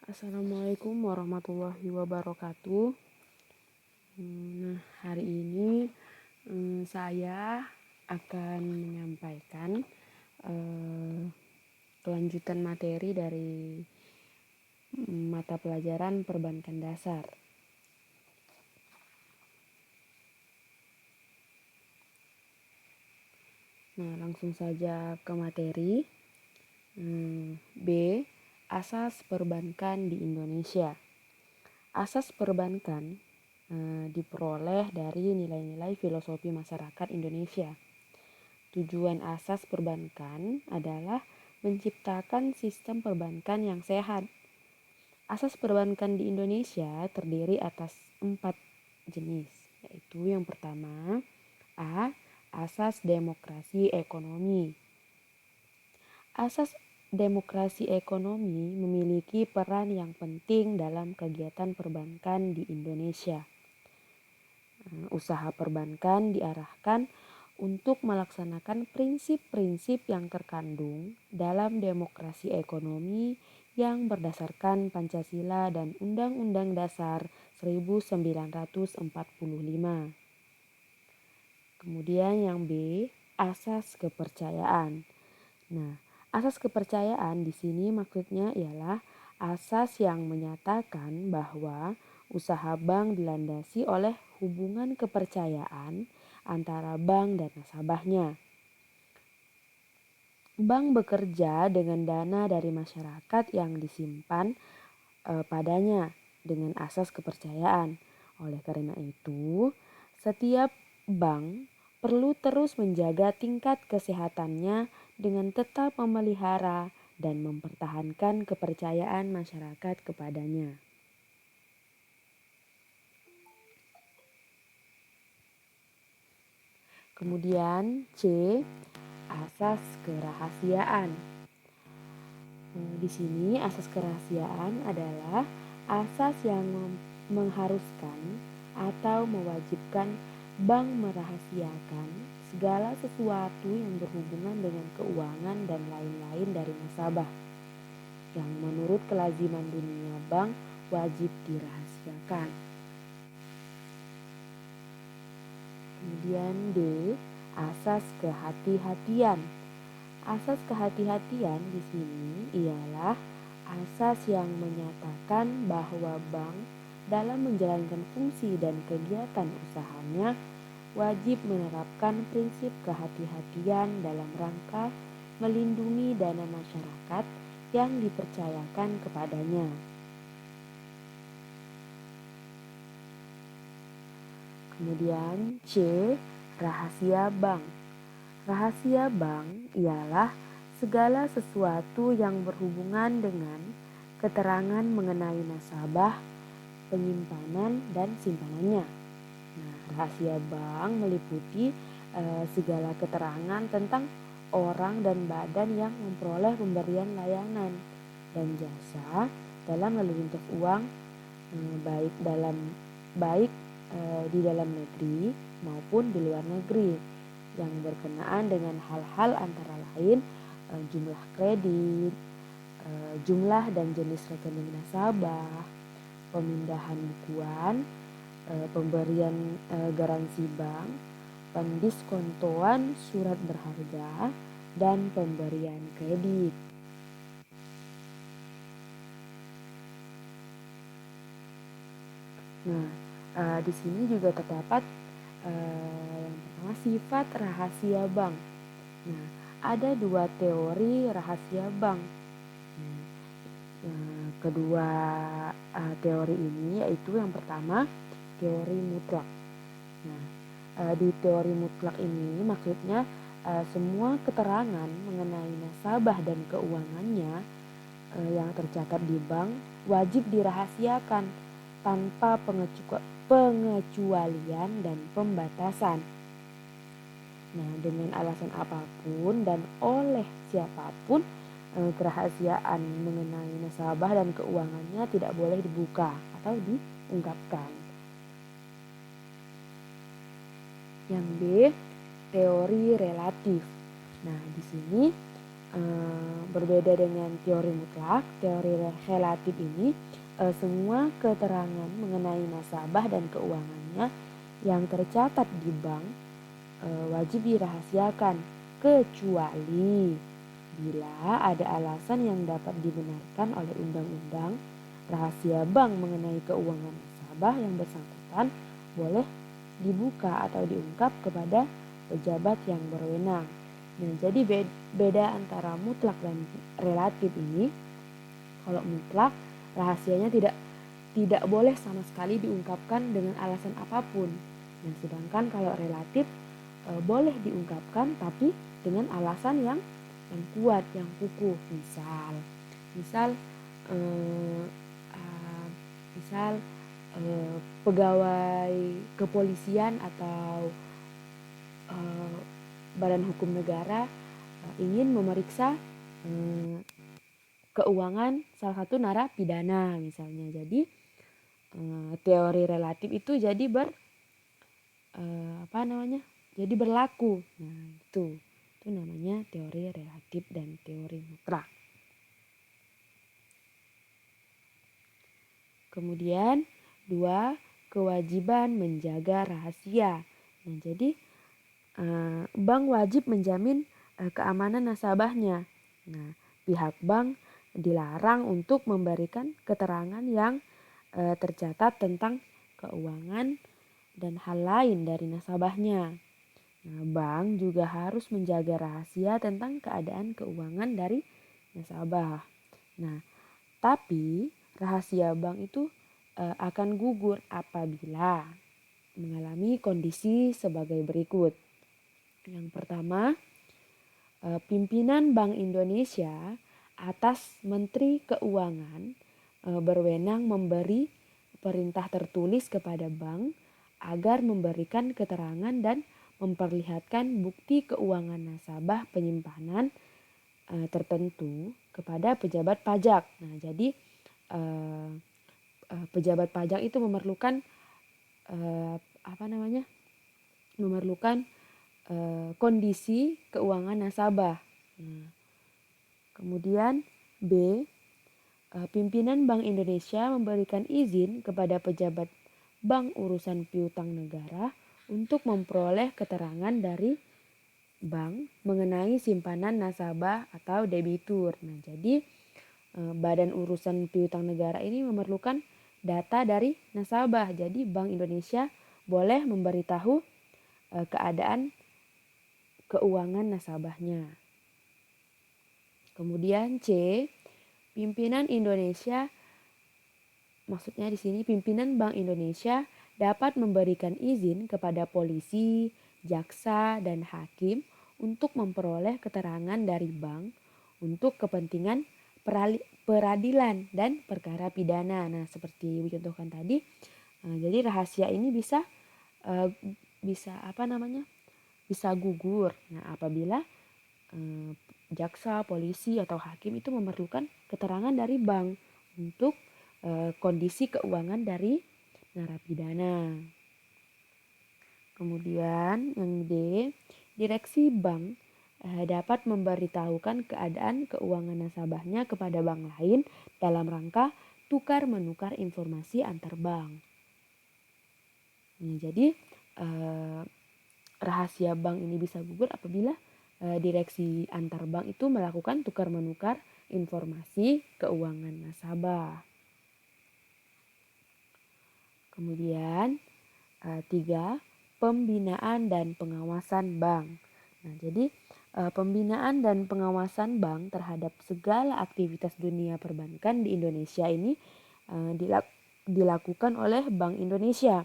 Assalamualaikum warahmatullahi wabarakatuh. Nah, hari ini saya akan menyampaikan kelanjutan materi dari mata pelajaran perbankan dasar. Nah, langsung saja ke materi. B. Asas perbankan di Indonesia. Asas perbankan diperoleh dari nilai-nilai filosofi masyarakat Indonesia. Tujuan asas perbankan adalah menciptakan sistem perbankan yang sehat. Asas perbankan di Indonesia terdiri atas 4 jenis, yaitu yang pertama A. Asas demokrasi ekonomi. Asas demokrasi ekonomi memiliki peran yang penting dalam kegiatan perbankan di Indonesia. Usaha perbankan diarahkan untuk melaksanakan prinsip-prinsip yang terkandung dalam demokrasi ekonomi yang berdasarkan Pancasila dan Undang-Undang Dasar 1945. Kemudian yang B, asas kepercayaan. Nah, asas kepercayaan di sini maksudnya ialah asas yang menyatakan bahwa usaha bank dilandasi oleh hubungan kepercayaan antara bank dan nasabahnya. Bank bekerja dengan dana dari masyarakat yang disimpan padanya dengan asas kepercayaan. Oleh karena itu, setiap bank perlu terus menjaga tingkat kesehatannya dengan tetap memelihara dan mempertahankan kepercayaan masyarakat kepadanya. Kemudian C, asas kerahasiaan. Di sini asas kerahasiaan adalah asas yang mengharuskan atau mewajibkan bank merahasiakan segala sesuatu yang berhubungan dengan keuangan dan lain-lain dari nasabah yang menurut kelaziman dunia bank wajib dirahasiakan. Kemudian D, asas kehati-hatian. Asas kehati-hatian di sini ialah asas yang menyatakan bahwa bank dalam menjalankan fungsi dan kegiatan usahanya wajib menerapkan prinsip kehati-hatian dalam rangka melindungi dana masyarakat yang dipercayakan kepadanya. Kemudian C, rahasia bank. Rahasia bank ialah segala sesuatu yang berhubungan dengan keterangan mengenai nasabah, penyimpanan, dan simpanannya. Nah, rahasia bank meliputi segala keterangan tentang orang dan badan yang memperoleh pemberian layanan dan jasa dalam lalu lintas uang baik di dalam negeri maupun di luar negeri yang berkenaan dengan hal-hal antara lain jumlah kredit, jumlah dan jenis rekening nasabah, pemindahan bukuan, pemberian garansi bank, pendiskontoan surat berharga, dan pemberian kredit. Nah, di sini juga terdapat yang pertama sifat rahasia bank. Nah, ada 2 teori rahasia bank. Kedua teori ini yaitu yang pertama teori mutlak. Nah, di teori mutlak ini maksudnya semua keterangan mengenai nasabah dan keuangannya yang tercatat di bank wajib dirahasiakan tanpa pengecualian dan pembatasan. Nah, dengan alasan apapun dan oleh siapapun kerahasiaan mengenai nasabah dan keuangannya tidak boleh dibuka atau diungkapkan. Yang B, teori relatif. Nah, di sini berbeda dengan teori mutlak, teori relatif ini semua keterangan mengenai nasabah dan keuangannya yang tercatat di bank wajib dirahasiakan kecuali bila ada alasan yang dapat dibenarkan oleh undang-undang. Rahasia bank mengenai keuangan nasabah yang bersangkutan boleh dibuka atau diungkap kepada pejabat yang berwenang. Nah, jadi beda antara mutlak dan relatif ini, kalau mutlak rahasianya tidak boleh sama sekali diungkapkan dengan alasan apapun. Nah, sedangkan kalau relatif boleh diungkapkan tapi dengan alasan yang kuat, yang kukuh. Misal eh, uh, misal pegawai kepolisian atau badan hukum negara ingin memeriksa keuangan salah satu narapidana misalnya. Jadi teori relatif itu jadi jadi berlaku. Nah, itu namanya teori relatif dan teori mutlak. Kemudian 2, kewajiban menjaga rahasia. Nah, jadi bank wajib menjamin keamanan nasabahnya. Nah, pihak bank dilarang untuk memberikan keterangan yang tercatat tentang keuangan dan hal lain dari nasabahnya. Nah, bank juga harus menjaga rahasia tentang keadaan keuangan dari nasabah. Nah, tapi rahasia bank itu akan gugur apabila mengalami kondisi sebagai berikut. Yang pertama, pimpinan Bank Indonesia atas Menteri Keuangan berwenang memberi perintah tertulis kepada bank agar memberikan keterangan dan memperlihatkan bukti keuangan nasabah penyimpanan tertentu kepada pejabat pajak. Nah, jadi pejabat pajak itu memerlukan memerlukan kondisi keuangan nasabah. Nah, kemudian B, pimpinan Bank Indonesia memberikan izin kepada pejabat bank urusan piutang negara untuk memperoleh keterangan dari bank mengenai simpanan nasabah atau debitur. Nah, jadi badan urusan piutang negara ini memerlukan data dari nasabah. Jadi Bank Indonesia boleh memberitahu keadaan keuangan nasabahnya. Kemudian C, pimpinan Bank Indonesia dapat memberikan izin kepada polisi, jaksa, dan hakim untuk memperoleh keterangan dari bank untuk kepentingan peradilan dan perkara pidana. Nah, seperti dicontohkan tadi, jadi rahasia ini bisa gugur. Nah, apabila jaksa, polisi, atau hakim itu memerlukan keterangan dari bank untuk kondisi keuangan dari narapidana. Kemudian yang D, direksi bank dapat memberitahukan keadaan keuangan nasabahnya kepada bank lain dalam rangka tukar-menukar informasi antar bank. Nah, jadi rahasia bank ini bisa gugur apabila direksi antar bank itu melakukan tukar-menukar informasi keuangan nasabah. Kemudian 3, pembinaan dan pengawasan bank. Nah, jadi pembinaan dan pengawasan bank terhadap segala aktivitas dunia perbankan di Indonesia ini dilakukan oleh Bank Indonesia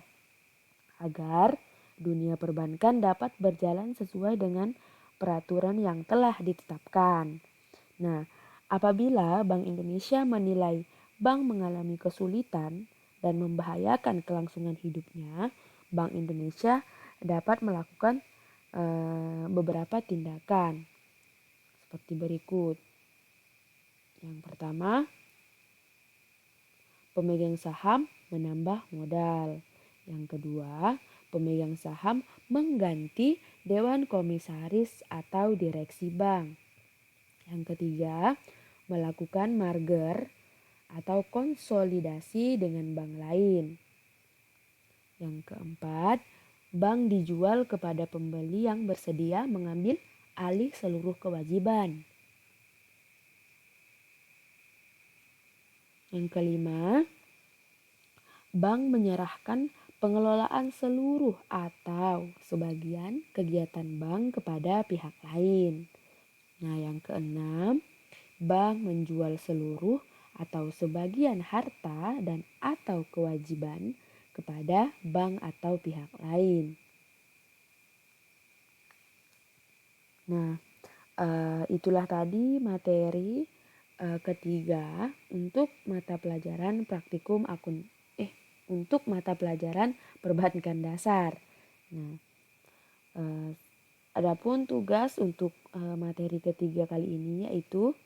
agar dunia perbankan dapat berjalan sesuai dengan peraturan yang telah ditetapkan. Nah, apabila Bank Indonesia menilai bank mengalami kesulitan dan membahayakan kelangsungan hidupnya, Bank Indonesia dapat melakukan beberapa tindakan seperti berikut. Yang pertama, pemegang saham menambah modal. Yang kedua, pemegang saham mengganti dewan komisaris atau direksi bank. Yang ketiga, melakukan merger atau konsolidasi dengan bank lain. Yang keempat, bank dijual kepada pembeli yang bersedia mengambil alih seluruh kewajiban. Yang kelima, bank menyerahkan pengelolaan seluruh atau sebagian kegiatan bank kepada pihak lain. Nah, yang keenam, bank menjual seluruh atau sebagian harta dan atau kewajiban kepada bank atau pihak lain. Nah, itulah tadi materi ketiga untuk mata pelajaran praktikum untuk mata pelajaran perbankan dasar. Nah, adapun tugas untuk materi ketiga kali ini yaitu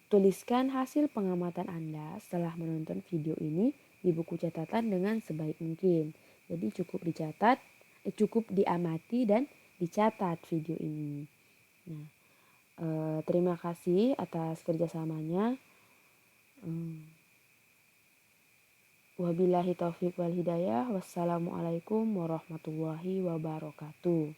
tuliskan hasil pengamatan Anda setelah menonton video ini di buku catatan dengan sebaik mungkin. Jadi cukup diamati dan dicatat video ini. Nah, terima kasih atas kerjasamanya. Wabillahi taufiq wal hidayah. Wassalamualaikum warahmatullahi wabarakatuh.